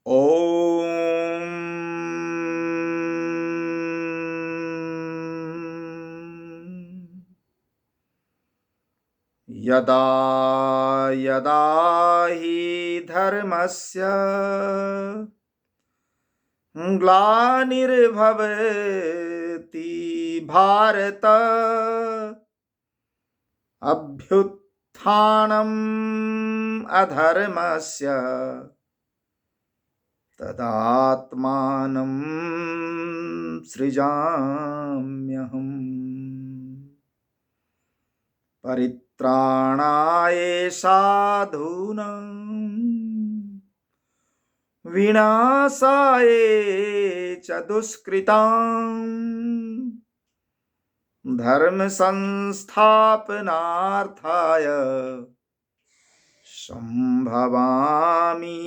ॐ यदा यदा हि धर्मस्य ग्लानिर्भवति भारत अभ्युत्थानम् अधर्मस्य तदात्मानं सृजाम्यहम्। परित्राणाय साधूनां विनाशाय च दुष्कृतां धर्म संस्थापनार्थाय संभवामि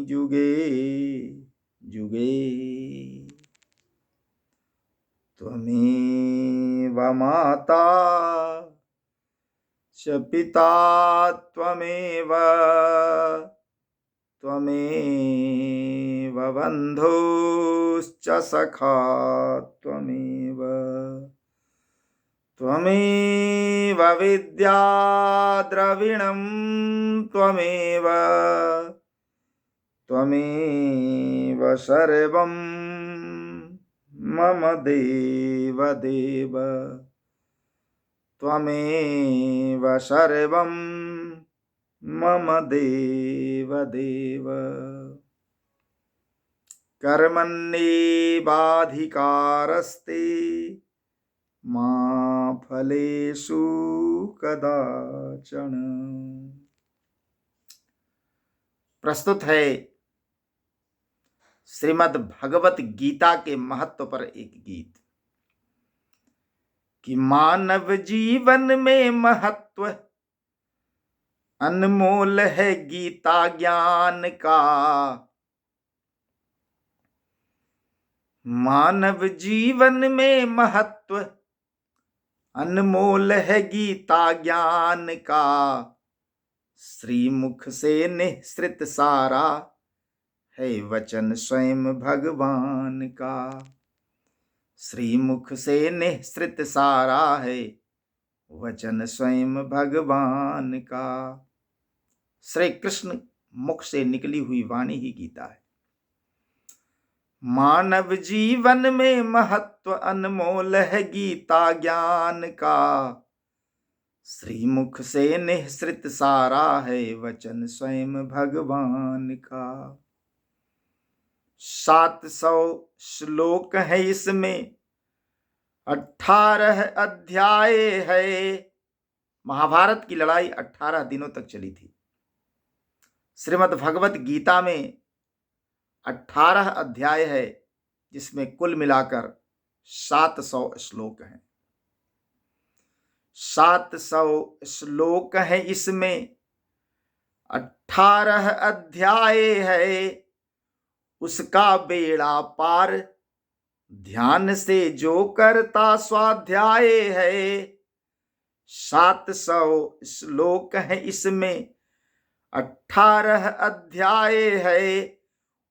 युगे युगे। त्वमेव माता च पिता त्वमेव त्वमेव बन्धुश्च सखा त्वमेव त्वमेव विद्या द्रविणं त्वमेव त्वमेव सर्वं मम देव देव त्वमेव सर्वं मम देव देव। कर्मण्येवाधिकारस्ते मा फलेषु कदाचन। प्रस्तुत है श्रीमद् भगवत गीता के महत्व पर एक गीत कि मानव जीवन में महत्व अनमोल है गीता ज्ञान का। मानव जीवन में महत्व अनमोल है गीता ज्ञान का। श्रीमुख से निःसृत सारा है वचन स्वयं भगवान का। श्रीमुख से निःसृत सारा है वचन स्वयं भगवान का। श्री कृष्ण मुख से निकली हुई वाणी ही गीता है। मानव जीवन में महत्व अनमोल है गीता ज्ञान का। श्रीमुख से निःसृत सारा है वचन स्वयं भगवान का। 700 श्लोक है इसमें, 18 अध्याय है। महाभारत की लड़ाई 18 दिनों तक चली थी। श्रीमद् भगवत गीता में 18 अध्याय है, जिसमें कुल मिलाकर 700 श्लोक हैं। 700 श्लोक हैं इसमें, 18 अध्याय है। उसका बेड़ा पार ध्यान से जो करता स्वाध्याय है। 700 श्लोक हैं इसमें, 18 अध्याय है।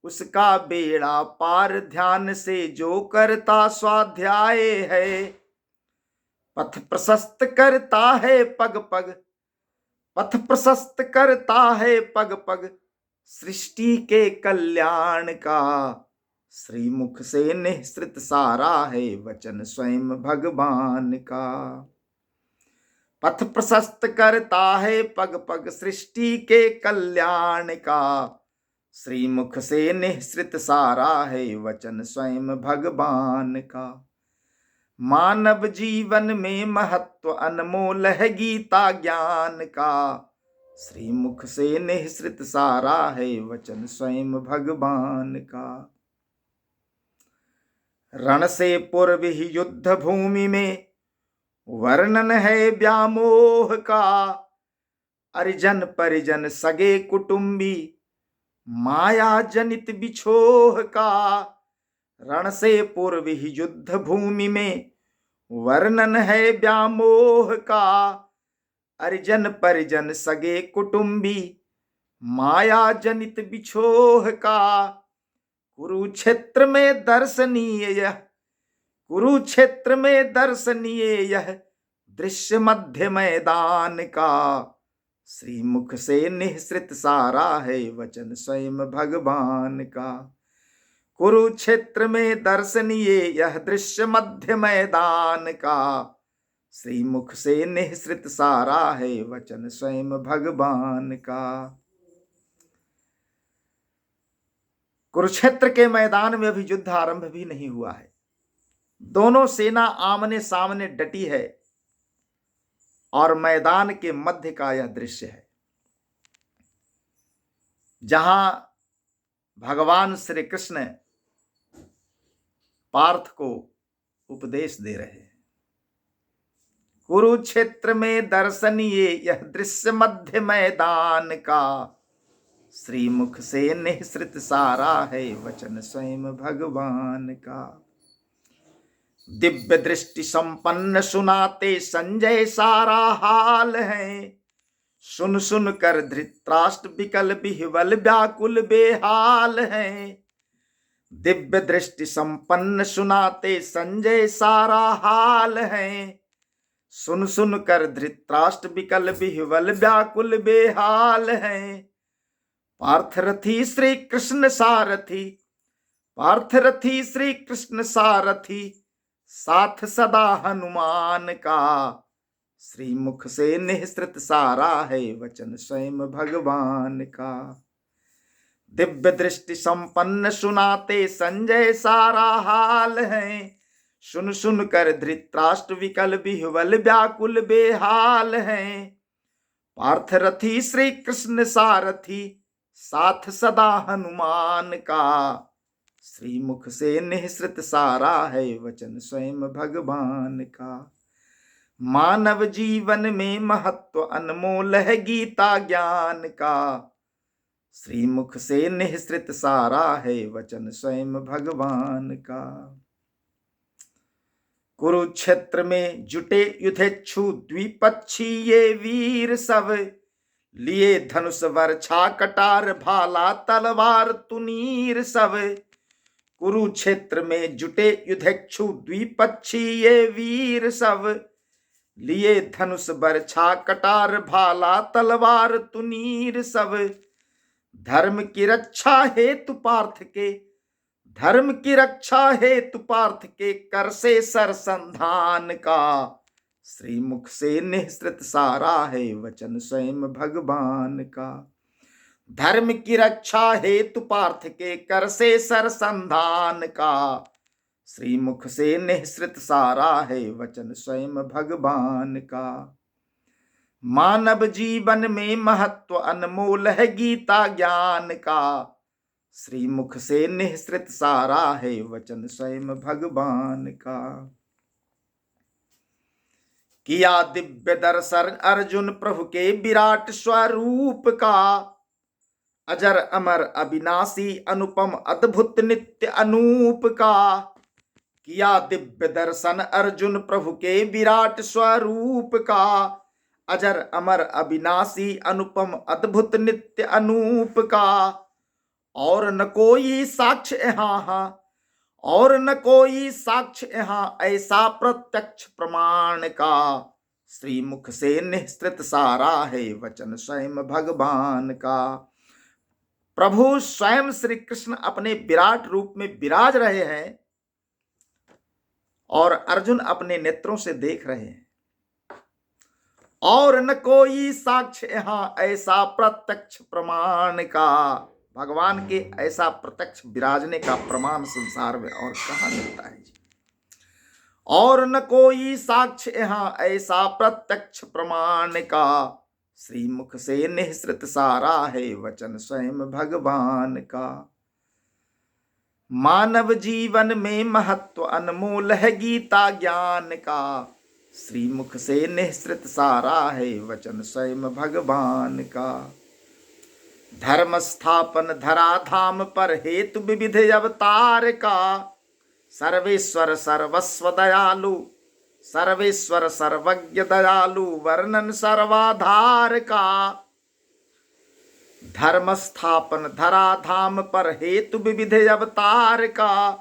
उसका बेड़ा पार ध्यान से जो करता स्वाध्याय है। पथ प्रशस्त करता है पग पग, पथ प्रशस्त करता है पग पग सृष्टि के कल्याण का। श्रीमुख से निःसृत सारा है वचन स्वयं भगवान का। पथ प्रशस्त करता है पग पग सृष्टि के कल्याण का। श्रीमुख से निःसृत सारा है वचन स्वयं भगवान का। मानव जीवन में महत्व अनमोल है गीता ज्ञान का। श्रीमुख से निःसृत सारा है वचन स्वयं भगवान का। रण से पूर्व ही युद्ध भूमि में वर्णन है व्यामोह का। अरिजन परिजन सगे कुटुंबी माया जनित बिछोह का। रण से पूर्व ही युद्ध भूमि में वर्णन है व्यामोह का। अरिजन परिजन सगे कुटुंबी माया जनित बिछोह का। कुरुक्षेत्र में दर्शनीय यह, कुरुक्षेत्र में दर्शनीय यह दृश्य मध्य मैदान का। श्रीमुख से निःसृत सारा है वचन स्वयं भगवान का। कुरुक्षेत्र में दर्शनीय यह दृश्य मध्य मैदान का। श्रीमुख से निःसृत सारा है वचन स्वयं भगवान का। कुरुक्षेत्र के मैदान में अभी युद्ध आरंभ भी नहीं हुआ है। दोनों सेना आमने सामने डटी है और मैदान के मध्य का यह दृश्य है, जहां भगवान श्री कृष्ण पार्थ को उपदेश दे रहे हैं। कुरुक्षेत्र में दर्शनीय यह दृश्य मध्य मैदान का। श्रीमुख से निःसृत सारा है वचन स्वयं भगवान का। दिव्य दृष्टि संपन्न सुनाते संजय सारा हाल है। सुन सुन कर धृतराष्ट्र विकल विह्वल व्याकुल बेहाल है। दिव्य दृष्टि संपन्न सुनाते संजय सारा हाल है। सुन सुन कर धृतराष्ट्र विकल विह्वल व्याकुल बेहाल है। पार्थरथी श्री कृष्ण सारथी, पार्थरथी श्री कृष्ण सारथी, साथ सदा हनुमान का। श्रीमुख से निःसृत सारा है वचन स्वयं भगवान का। दिव्य दृष्टि संपन्न सुनाते संजय सारा हाल है। सुन सुन कर धृतराष्ट्र विकल विह्वल व्याकुल बेहाल है। पार्थरथी श्री कृष्ण सारथी, साथ सदा हनुमान का। श्रीमुख से निःसृत सारा है वचन स्वयं भगवान का। मानव जीवन में महत्व अनमोल है गीता ज्ञान का। श्रीमुख से निःसृत सारा है वचन स्वयं भगवान का। कुरुक्षेत्र में जुटे युधेच्छु द्विपक्षी ये वीर सब, लिए धनुष वर्छा कटार भाला तलवार तुनीर सब। कुरुक्षेत्र में जुटे युधेच्छु द्विपक्षी ये वीर सब, लिए धनुष वर्छा कटार भाला तलवार तुनीर सब। धर्म की रक्षा हेतु पार्थ के, धर्म की रक्षा हेतु पार्थ के कर से सरसंधान का। श्रीमुख से निःसृत सारा है वचन स्वयं भगवान का। धर्म की रक्षा हेतु पार्थ के कर से सरसंधान का। श्रीमुख से निःसृत सारा है वचन स्वयं भगवान का। मानव जीवन में महत्व अनमोल है गीता ज्ञान का। श्रीमुख से निःसृत सारा है वचन स्वयं भगवान का। किया दिव्य दर्शन अर्जुन प्रभु के विराट स्वरूप का। अजर अमर अविनाशी अनुपम अद्भुत नित्य अनूप का। किया दिव्य दर्शन अर्जुन प्रभु के विराट स्वरूप का। अजर अमर अविनाशी अनुपम अद्भुत नित्य अनूप का। और न कोई साक्ष्य यहाँ, और न कोई साक्ष्य यहाँ ऐसा प्रत्यक्ष प्रमाण का। श्रीमुख से निःसृत सारा है वचन स्वयं भगवान का। प्रभु स्वयं श्री कृष्ण अपने विराट रूप में विराज रहे हैं और अर्जुन अपने नेत्रों से देख रहे हैं। और न कोई साक्ष्य यहाँ ऐसा प्रत्यक्ष प्रमाण का। भगवान के ऐसा प्रत्यक्ष विराजने का प्रमाण संसार में और कहाँ मिलता है जी। और न कोई साक्ष्य यहाँ ऐसा प्रत्यक्ष प्रमाण का। श्रीमुख से निःसृत सारा है वचन स्वयं भगवान का। मानव जीवन में महत्व अनमोल है गीता ज्ञान का। श्रीमुख से निःसृत सारा है वचन स्वयं भगवान का। धर्म स्थापन धराधाम पर हेतु विविध अवतार का। सर्वेश्वर सर्वस्व दयालु, सर्वेश्वर सर्वज्ञ दयालु वर्णन सर्वाधार का। धर्म स्थापन धराधाम पर हेतु विविध अवतार का,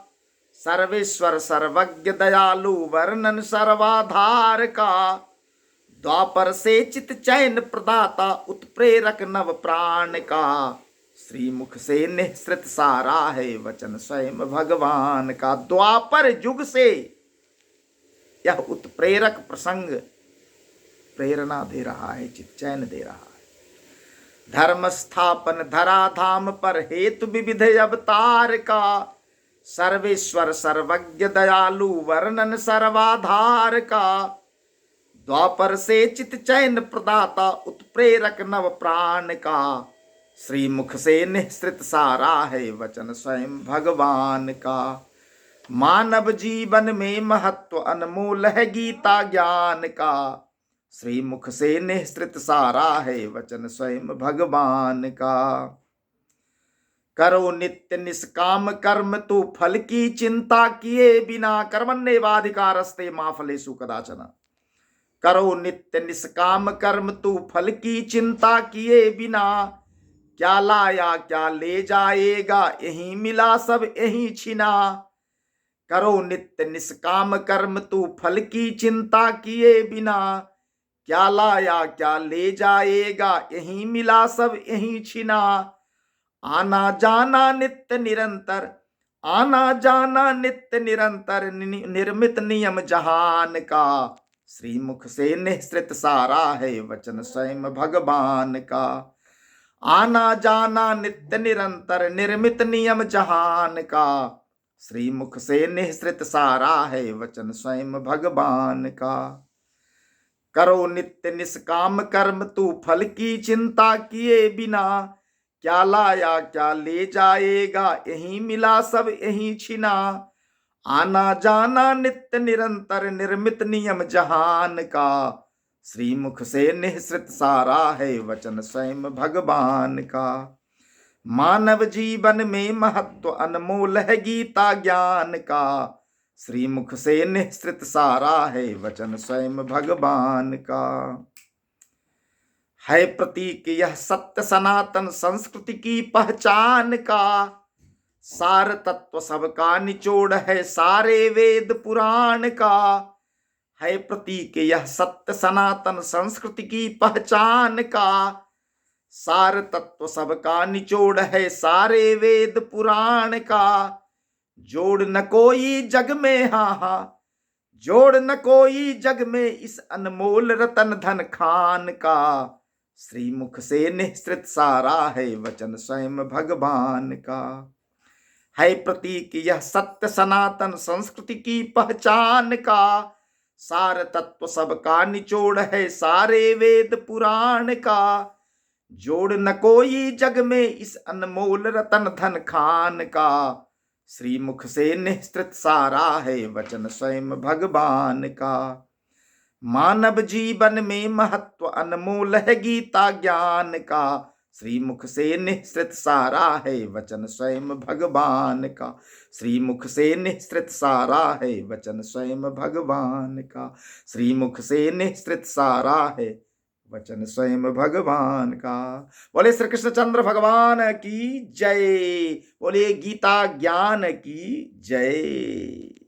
सर्वेश्वर सर्वज्ञ दयालु वर्णन सर्वाधार का। द्वापर से चित चैन प्रदाता उत्प्रेरक नव प्राण का, श्रीमुख से निःसृत सारा है वचन स्वयं भगवान का। द्वापर युग से यह उत्प्रेरक प्रसंग प्रेरणा दे रहा है, चित चैन दे रहा है। धर्म स्थापन धराधाम पर हेतु विविध अवतार का, सर्वेश्वर सर्वज्ञ दयालु वर्णन सर्वाधार का। द्वापर से चित चैन प्रदाता उत्प्रेरक नव प्राण का, श्रीमुख से निःसृत सारा है वचन स्वयं भगवान का। मानव जीवन में महत्व अनमोल है गीता ज्ञान का, श्रीमुख से निःसृत सारा है वचन स्वयं भगवान का। करो नित्य निष्काम कर्म तू फल की चिंता किए बिना, कर्मण्येवाधिकारस्ते मा फलेषु कदाचन। करो नित्य निष्काम कर्म तू फल की चिंता किए बिना, क्या लाया क्या ले जाएगा यही मिला सब यही छिना। करो नित्य निष्काम कर्म तू फल की चिंता किए बिना, क्या लाया क्या ले जाएगा यही मिला सब यही छिना। आना जाना नित्य निरंतर, आना जाना नित्य निरंतर, निर्मित नियम जहान का, श्रीमुख से निःसृत सारा है वचन स्वयं भगवान का। आना जाना नित्य निरंतर, निर्मित नियम जहान का, श्रीमुख से निःसृत सारा है वचन स्वयं भगवान का। करो नित्य निष्काम कर्म तू फल की चिंता किए बिना, क्या लाया क्या ले जाएगा यही मिला सब यही छिना। आना जाना नित्य निरंतर, निर्मित नियम जहान का, श्रीमुख से निःसृत सारा है वचन स्वयं भगवान का। मानव जीवन में महत्व अनमोल है गीता ज्ञान का, श्रीमुख से निःसृत सारा है वचन स्वयं भगवान का। है प्रतीक यह सत्य सनातन संस्कृति की पहचान का, सार तत्व सबका निचोड़ है सारे वेद पुराण का। है प्रतीक यह सत्य सनातन संस्कृति की पहचान का, सार तत्व सबका निचोड़ है सारे वेद पुराण का। जोड़ न कोई जग में हाहा, जोड़ न कोई जग में इस अनमोल रतन धन खान का, श्रीमुख से निःसृत सारा है वचन स्वयं भगवान का। है प्रतीक यह सत्य सनातन संस्कृति की पहचान का, सार तत्व सबका निचोड़ है सारे वेद पुराण का। जोड़ न कोई जग में इस अनमोल रतन धन खान का, श्रीमुख से निःसृत सारा है वचन स्वयं भगवान का। मानव जीवन में महत्व अनमोल है गीता ज्ञान का, श्रीमुख से निःसृत सारा है वचन स्वयं भगवान का। श्रीमुख से निःसृत सारा है वचन स्वयं भगवान का, श्रीमुख से निःसृत सारा है वचन स्वयं भगवान का। बोले श्री कृष्णचंद्र भगवान की जय, बोले गीता ज्ञान की जय।